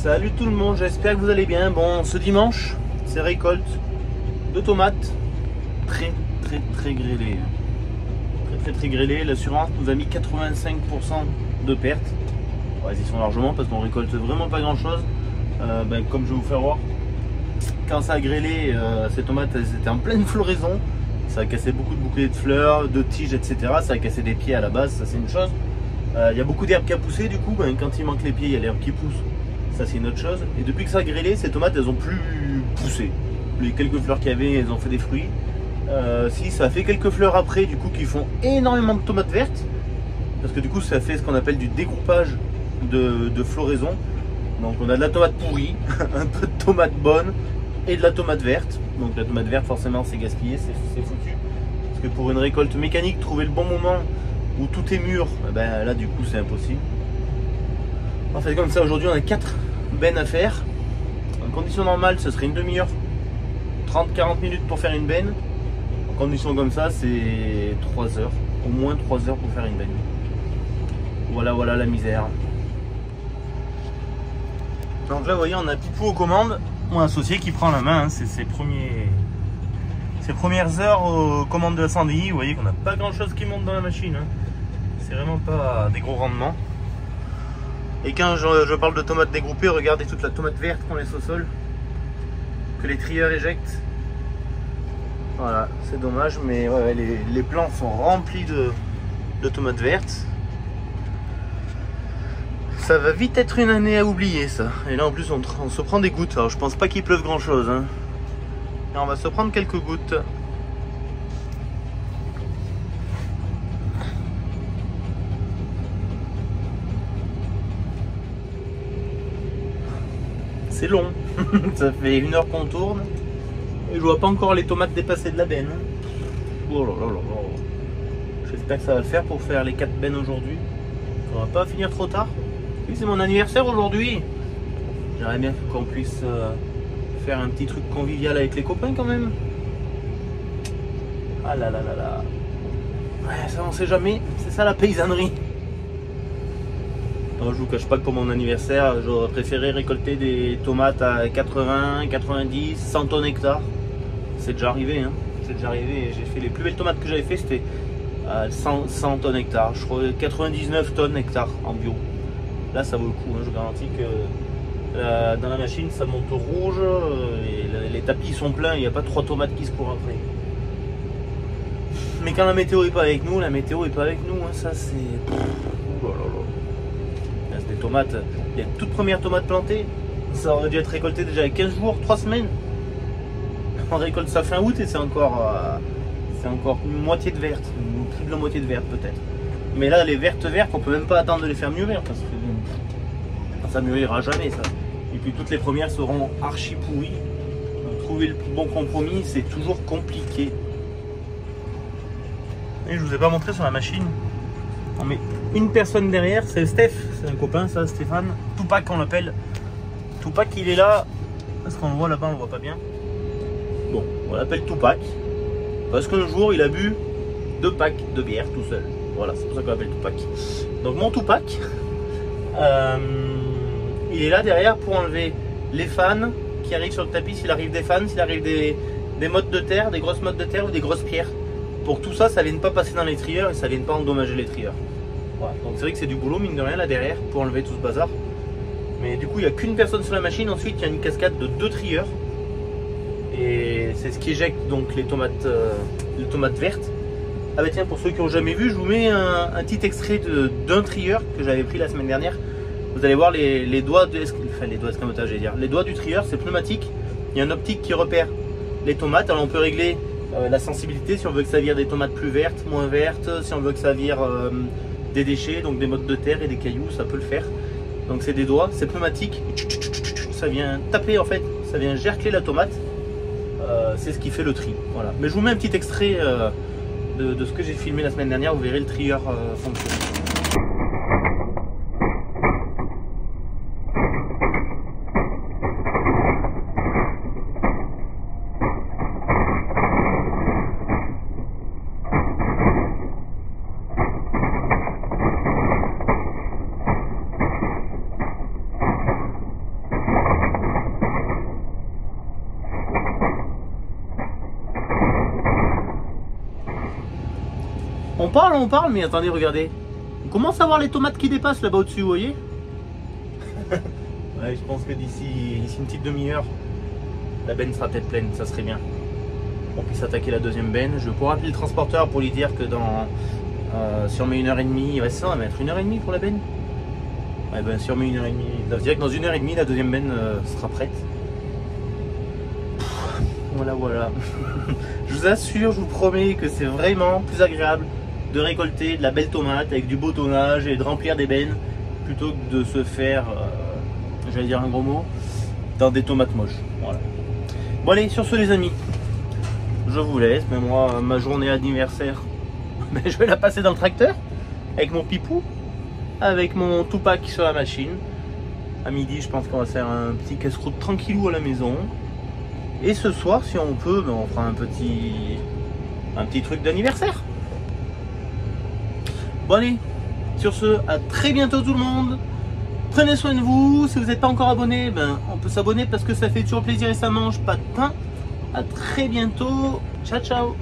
Salut tout le monde, j'espère que vous allez bien. Bon, ce dimanche, c'est récolte de tomates très grêlées. Très grêlées. L'assurance nous a mis 85% de pertes. Ouais, ils sont largement parce qu'on récolte vraiment pas grand chose. Comme je vais vous faire voir, quand ça a grêlé, ces tomates elles étaient en pleine floraison. Ça a cassé beaucoup de bouquets de fleurs, de tiges, etc. Ça a cassé des pieds à la base, ça c'est une chose. Il y a beaucoup d'herbes qui a poussé, du coup, quand il manque les pieds, il y a l'herbe qui pousse. Ça c'est une autre chose. Et depuis que ça a grêlé, ces tomates elles ont plus poussé. Les quelques fleurs qu'il y avait, elles ont fait des fruits. Si ça a fait quelques fleurs après, du coup, qui font énormément de tomates vertes. Parce que du coup, ça fait ce qu'on appelle du dégroupage de floraison. Donc on a de la tomate pourrie, un peu de tomate bonne et de la tomate verte. Donc la tomate verte, forcément, c'est gaspillé, c'est foutu. Parce que pour une récolte mécanique, trouver le bon moment où tout est mûr, là du coup c'est impossible. En fait comme ça, aujourd'hui on a 4 bennes à faire. En condition normale, ce serait une demi-heure, 30-40 minutes pour faire une benne. En condition comme ça, c'est 3 heures, au moins 3 heures pour faire une benne. Voilà la misère. Donc là vous voyez, on a Pipou aux commandes, mon associé qui prend la main, c'est ses premières heures aux commandes de la Sandy. Vous voyez qu'on n'a pas grand chose qui monte dans la machine, hein. C'est vraiment pas des gros rendements. Et quand je parle de tomates dégroupées, regardez toute la tomate verte qu'on laisse au sol, que les trieurs éjectent. Voilà, c'est dommage, mais ouais, les plants sont remplis de tomates vertes. Ça va vite être une année à oublier ça. Et là en plus on se prend des gouttes. Alors je pense pas qu'il pleuve grand chose, hein. Là, on va se prendre quelques gouttes. C'est long. Ça fait 1 heure qu'on tourne. Et je vois pas encore les tomates dépasser de la benne. Oh là là là là. J'espère que ça va le faire pour faire les 4 bennes aujourd'hui. On va pas finir trop tard. Oui, c'est mon anniversaire aujourd'hui. J'aimerais bien qu'on puisse faire un petit truc convivial avec les copains quand même. Ah là là là là. Ouais, ça on sait jamais. C'est ça la paysannerie. Alors, je vous cache pas que pour mon anniversaire, j'aurais préféré récolter des tomates à 80, 90, 100 tonnes hectare. C'est déjà arrivé, hein. C'est déjà arrivé. J'ai fait les plus belles tomates que j'avais fait, c'était à 100 tonnes hectare. Je crois 99 tonnes hectare en bio. Là, ça vaut le coup, hein. Je garantis que dans la machine, ça monte rouge et les tapis sont pleins. Il n'y a pas 3 tomates qui se courent après. Mais quand la météo n'est pas avec nous, la météo n'est pas avec nous, hein. Ça, c'est... Oh là là là. Là, c'est des tomates, les toutes premières tomates plantées, ça aurait dû être récolté déjà il y a 15 jours, 3 semaines. On récolte ça fin août et c'est encore une moitié de verte, ou plus de la moitié de verte peut-être. Mais là, les vertes, on peut même pas attendre de les faire mûrir parce que ça mûrira jamais ça. Et puis toutes les premières seront archi pourries. Donc, trouver le bon compromis, c'est toujours compliqué. Et je vous ai pas montré sur la machine. On met une personne derrière, c'est Steph, c'est un copain ça, Stéphane. Tupac on l'appelle. Tupac il est là, parce qu'on le voit là-bas, on le voit pas bien. Bon, on l'appelle Tupac, parce qu'un jour il a bu 2 packs de bière tout seul. Voilà, c'est pour ça qu'on l'appelle Tupac. Donc mon Tupac, il est là derrière pour enlever les fans qui arrivent sur le tapis, s'il arrive des fans, s'il arrive des mottes de terre, des grosses mottes de terre ou des grosses pierres. Pour tout ça, ça ne vienne pas passer dans les trieurs et ça ne vienne pas endommager les trieurs. Voilà. Donc c'est vrai que c'est du boulot, mine de rien, là derrière, pour enlever tout ce bazar. Mais du coup, il n'y a qu'une personne sur la machine. Ensuite, il y a une cascade de 2 trieurs. Et c'est ce qui éjecte donc les tomates vertes. Ah bah tiens, pour ceux qui n'ont jamais vu, je vous mets un petit extrait d'un trieur que j'avais pris la semaine dernière. Vous allez voir les doigts d'escamotage, j'allais dire. Les doigts du trieur, c'est pneumatique. Il y a un optique qui repère les tomates. Alors on peut régler la sensibilité si on veut que ça vire des tomates plus vertes, moins vertes, si on veut que ça vire des déchets, donc des mottes de terre et des cailloux, ça peut le faire. Donc c'est des doigts, c'est pneumatique, ça vient taper en fait, ça vient gercler la tomate, c'est ce qui fait le tri. Voilà. Mais je vous mets un petit extrait de ce que j'ai filmé la semaine dernière, vous verrez le trieur fonctionner. on parle, mais attendez, regardez. On commence à voir les tomates qui dépassent là-bas au-dessus, vous voyez? Ouais, je pense que d'ici une petite demi-heure, la benne sera peut-être pleine, ça serait bien. On puisse attaquer la deuxième benne. Je vais pouvoir appeler le transporteur pour lui dire que si on met 1h30, ouais, ça, on va mettre 1h30 pour la benne. Ouais, ben, si on met 1h30, ça veut dire que dans 1h30, la deuxième benne sera prête. Voilà, voilà. Je vous assure, je vous promets que c'est vraiment plus agréable de récolter de la belle tomate avec du beau tonnage et de remplir des bennes plutôt que de se faire, j'allais dire un gros mot, dans des tomates moches. Voilà. Bon allez, sur ce les amis, je vous laisse. Mais moi, ma journée d'anniversaire, je vais la passer dans le tracteur avec mon pipou, avec mon Tupac sur la machine. À midi, je pense qu'on va faire un petit casse-croûte tranquillou à la maison. Et ce soir, si on peut, on fera un petit truc d'anniversaire. Bon allez, sur ce, à très bientôt tout le monde. Prenez soin de vous. Si vous n'êtes pas encore abonné, on peut s'abonner parce que ça fait toujours plaisir et ça mange pas de pain. À très bientôt. Ciao, ciao.